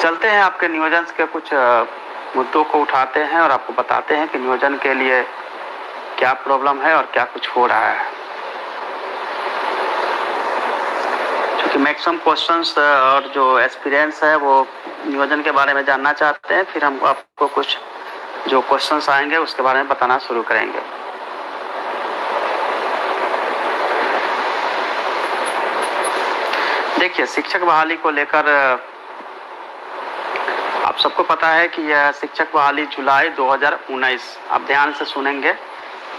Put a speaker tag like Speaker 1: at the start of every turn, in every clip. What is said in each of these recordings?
Speaker 1: चलते हैं आपके नियोजन के कुछ मुद्दों को उठाते हैं और आपको बताते हैं कि नियोजन के लिए क्या प्रॉब्लम है और क्या कुछ हो रहा है। क्योंकि मैक्सिमम क्वेश्चंस और जो एक्सपीरियंस है वो नियोजन के बारे में जानना चाहते हैं, फिर हम आपको कुछ जो क्वेश्चंस आएंगे उसके बारे में बताना शुरू करेंगे। देखिए, शिक्षक बहाली को लेकर आप सबको पता है कि यह शिक्षक बहाली जुलाई 2019, आप ध्यान से सुनेंगे,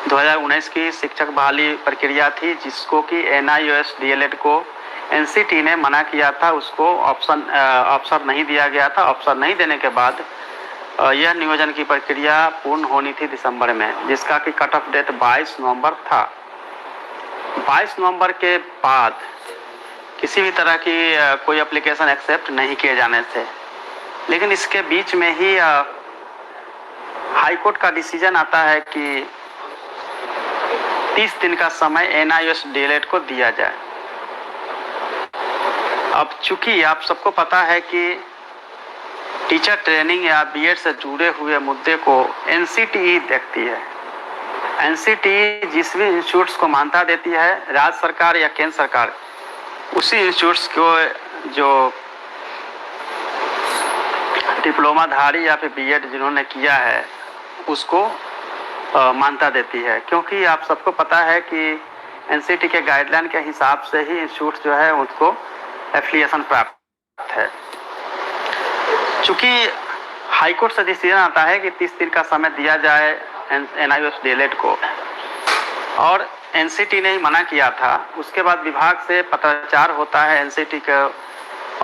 Speaker 1: 2019 की शिक्षक बहाली प्रक्रिया थी, जिसको कि NIOS DLED को NCT ने मना किया था, उसको ऑप्शन नहीं दिया गया था। ऑप्शन नहीं देने के बाद यह नियोजन की प्रक्रिया पूर्ण होनी थी दिसंबर में, जिसका कि कट ऑफ डेट 22 नवंबर था। 22 नवंबर के बाद किसी भी तरह की कोई एप्लीकेशन एक्सेप्ट नहीं किए जाने थे, लेकिन इसके बीच में ही हाई कोर्ट का डिसीजन आता है कि 30 दिन का समय NIOS DLED को दिया जाए। अब चूंकि आप सबको पता है कि टीचर ट्रेनिंग या BEd से जुड़े हुए मुद्दे को NCT ही देखती है। NCT जिस भी इंस्टीट्यूट्स को मान्यता देती है, राज्य सरकार या केंद्र सरकार उसी इंस्टीट्यूट्स को जो डिप्लोमाधारी या फिर BEd जिन्होंने किया है उसको मान्यता देती है। क्योंकि आप सबको पता है कि NCT के गाइडलाइन के हिसाब से ही इंस्टीट्यूट जो है उनको एफिलिएशन प्राप्त है। चूंकि हाईकोर्ट से डिसीजन आता है कि 30 दिन का समय दिया जाए NIOS DLED को और NCT ने ही मना किया था, उसके बाद विभाग से पत्राचार होता है NCT के,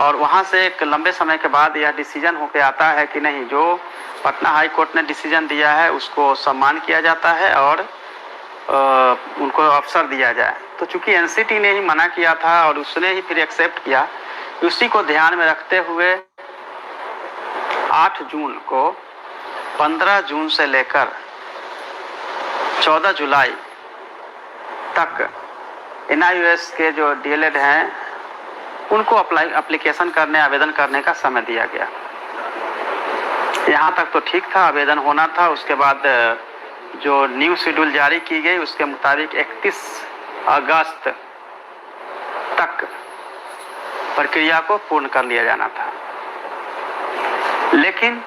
Speaker 1: और वहां से एक लंबे समय के बाद यह डिसीजन होकर आता है कि नहीं, जो पटना हाई कोर्ट ने डिसीजन दिया है उसको सम्मान किया जाता है और उनको अवसर दिया जाए। तो चूंकि NCT ने ही मना किया था और उसने ही फिर एक्सेप्ट किया, उसी को ध्यान में रखते हुए 8 जून को 15 जून से लेकर 14 जुलाई तक NIOS के जो DLED हैं उनको एप्लीकेशन करने, आवेदन करने का समय दिया गया। यहाँ तक तो ठीक था, आवेदन होना था। उसके बाद जो न्यू शेड्यूल जारी की गई उसके मुताबिक 31 अगस्त तक प्रक्रिया को पूर्ण कर लिया जाना था। लेकिन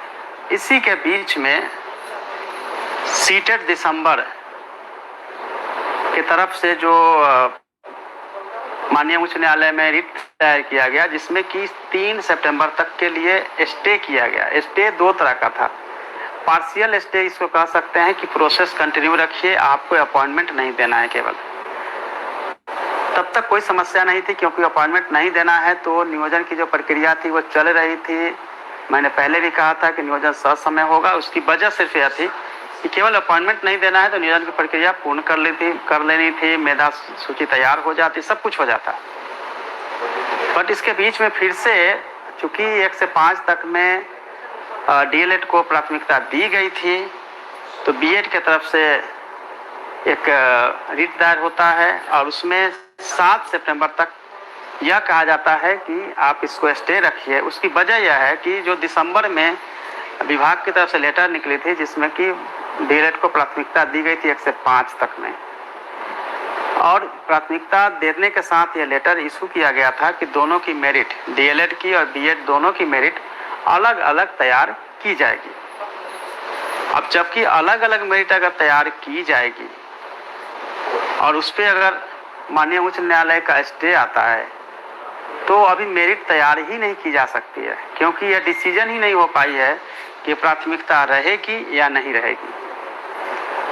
Speaker 1: इसी के बीच में सीटेड दिसंबर की तरफ से जो माननीय उच्च न्यायालय में रिट दायर किया गया, जिसमें कि 3 सितंबर तक के लिए स्टे किया गया। स्टे 2 तरह का था। पार्शियल स्टे इसको कह सकते हैं कि प्रोसेस कंटिन्यू रखिए, आपको अपॉइंटमेंट नहीं देना है केवल। तब तक कोई समस्या नहीं थी, क्योंकि अपॉइंटमेंट नहीं देना है तो नियोजन की जो प्रक्रिया थी वो चल रही थी। मैंने पहले भी कहा था कि नियोजन ससमय होगा। उसकी वजह सिर्फ यह थी कि केवल अपॉइंटमेंट नहीं देना है तो नियोजन की प्रक्रिया पूर्ण कर लेनी थी, मेधा सूची तैयार हो जाती, सब कुछ हो जाता। बट इसके बीच में फिर से चूंकि 1 से 5 तक में DLED को प्राथमिकता दी गई थी, तो BEd की तरफ से एक रिट दायर होता है और उसमें 7 सितंबर तक यह कहा जाता है कि आप इसको स्टे रखिए। उसकी वजह यह है कि जो दिसंबर में विभाग की तरफ से लेटर निकली थी जिसमें कि DLED को प्राथमिकता दी गई थी 1 से 5 तक में, और प्राथमिकता देने के साथ यह लेटर इशू किया गया था कि दोनों की मेरिट, DLED की और BEd दोनों की मेरिट अलग अलग तैयार की जाएगी। अब जबकि अलग अलग मेरिट अगर तैयार की जाएगी और उस पर अगर माननीय उच्च न्यायालय का स्टे आता है तो अभी मेरिट तैयार ही नहीं की जा सकती है, क्योंकि यह डिसीजन ही नहीं हो पाई है कि प्राथमिकता रहेगी या नहीं रहेगी।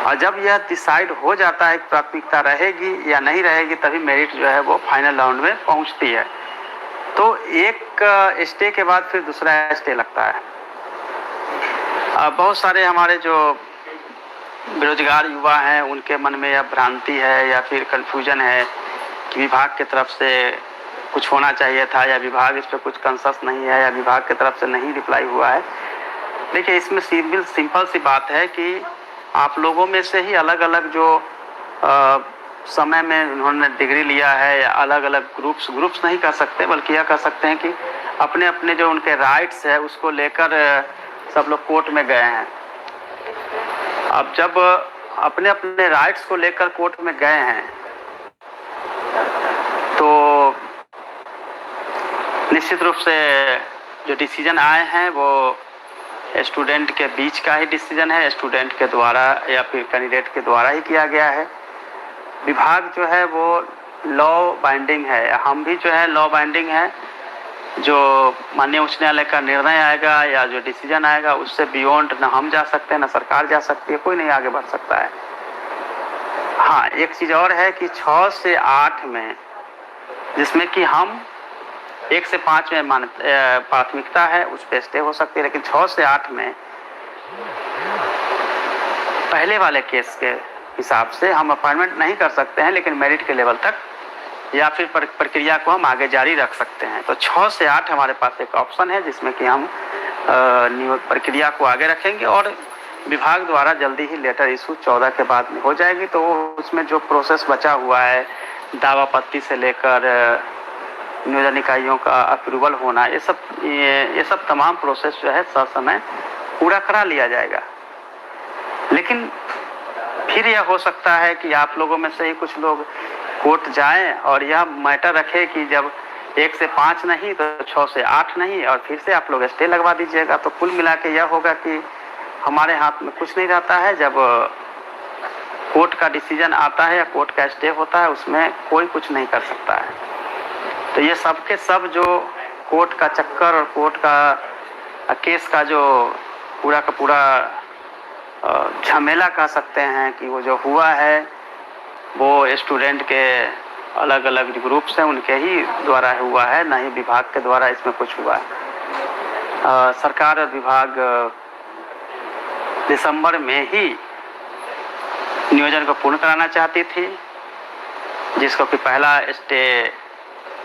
Speaker 1: और जब यह डिसाइड हो जाता है कि प्राथमिकता रहेगी या नहीं रहेगी, तभी मेरिट जो है वो फाइनल राउंड में पहुंचती है। तो एक स्टे के बाद फिर दूसरा स्टे लगता है। बहुत सारे हमारे जो बेरोजगार युवा हैं उनके मन में यह भ्रांति है या फिर कंफ्यूजन है कि विभाग की तरफ से कुछ होना चाहिए था या विभाग इस पर कुछ कंसस नहीं है या विभाग की तरफ से नहीं रिप्लाई हुआ है। देखिए, इसमें सिंपल सी बात है कि आप लोगों में से ही अलग अलग जो समय में उन्होंने डिग्री लिया है या अलग अलग ग्रुप्स नहीं कह सकते, बल्कि यह कह सकते हैं कि अपने अपने जो उनके राइट्स है उसको लेकर सब लोग कोर्ट में गए हैं। अब जब अपने अपने राइट्स को लेकर कोर्ट में गए हैं तो निश्चित रूप से जो डिसीजन आए हैं वो स्टूडेंट के बीच का ही डिसीजन है, स्टूडेंट के द्वारा या फिर कैंडिडेट के द्वारा ही किया गया है। विभाग जो है वो लॉ बाइंडिंग है, हम भी जो है लॉ बाइंडिंग है। जो माननीय उच्च न्यायालय का निर्णय आएगा या जो डिसीजन आएगा उससे बियॉन्ड ना हम जा सकते हैं ना सरकार जा सकती है, कोई नहीं आगे बढ़ सकता है। हाँ, एक चीज़ और है कि 6 से 8 में, जिसमें कि हम 1 से 5 में प्राथमिकता है उस पर स्टे हो सकती है, लेकिन 6 से 8 में पहले वाले केस के हिसाब से हम अपॉइंटमेंट नहीं कर सकते हैं, लेकिन मेरिट के लेवल तक या फिर प्रक्रिया को हम आगे जारी रख सकते हैं। तो 6 से 8 हमारे पास एक ऑप्शन है जिसमें कि हम प्रक्रिया को आगे रखेंगे और विभाग द्वारा जल्दी ही लेटर इशू 14 के बाद में हो जाएगी। तो उसमें जो प्रोसेस बचा हुआ है, दावा पत्ती से लेकर नियोजन इकाइयों का अप्रूवल होना, ये सब तमाम प्रोसेस जो है समय पूरा करा लिया जाएगा। लेकिन फिर यह हो सकता है कि आप लोगों में से ही कुछ लोग कोर्ट जाएं और यह मैटर रखे कि जब 1 से 5 नहीं तो 6 से 8 नहीं, और फिर से आप लोग स्टे लगवा दीजिएगा। तो कुल मिला के यह होगा कि हमारे हाथ में कुछ नहीं रहता है। जब कोर्ट का डिसीजन आता है या कोर्ट का स्टे होता है उसमें कोई कुछ नहीं कर सकता है। तो ये सब के सब जो कोर्ट का चक्कर और कोर्ट का केस का जो पूरा का पूरा झमेला कह सकते हैं कि वो जो हुआ है वो स्टूडेंट के अलग अलग ग्रुप्स हैं उनके ही द्वारा हुआ है, ना ही विभाग के द्वारा इसमें कुछ हुआ है। सरकार और विभाग दिसंबर में ही नियोजन को पूर्ण कराना चाहती थी, जिसको कि पहला स्टे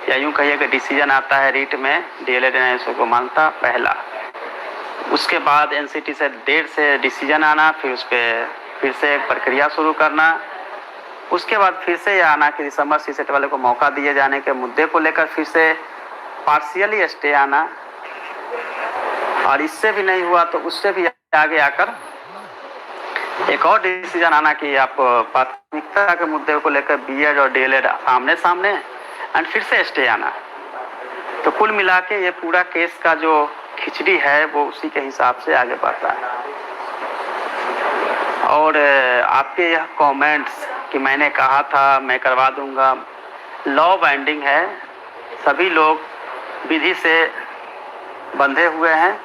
Speaker 1: या यूं कहिए कि डिसीजन आता है रीट में, डीएलएड एनआईएसओ को मानता पहला। उसके बाद एनसीटी से देर से डिसीजन आना, फिर उस पर फिर से एक प्रक्रिया शुरू करना, उसके बाद फिर से यह आना कि दिसंबर सीसेट वाले को मौका दिए जाने के मुद्दे को लेकर फिर से पार्शियली स्टे आना, और इससे भी नहीं हुआ तो उससे भी आगे आकर एक और डिसीजन आना कि आप प्राथमिकता के मुद्दे को लेकर बीएड और डीएलएड आमने सामने, एंड फिर से स्टे आना। तो कुल मिला के ये पूरा केस का जो खिचड़ी है वो उसी के हिसाब से आगे बढ़ता है। और आपके यह कमेंट्स कि मैंने कहा था मैं करवा दूंगा, लॉ बाइंडिंग है, सभी लोग विधि से बंधे हुए हैं।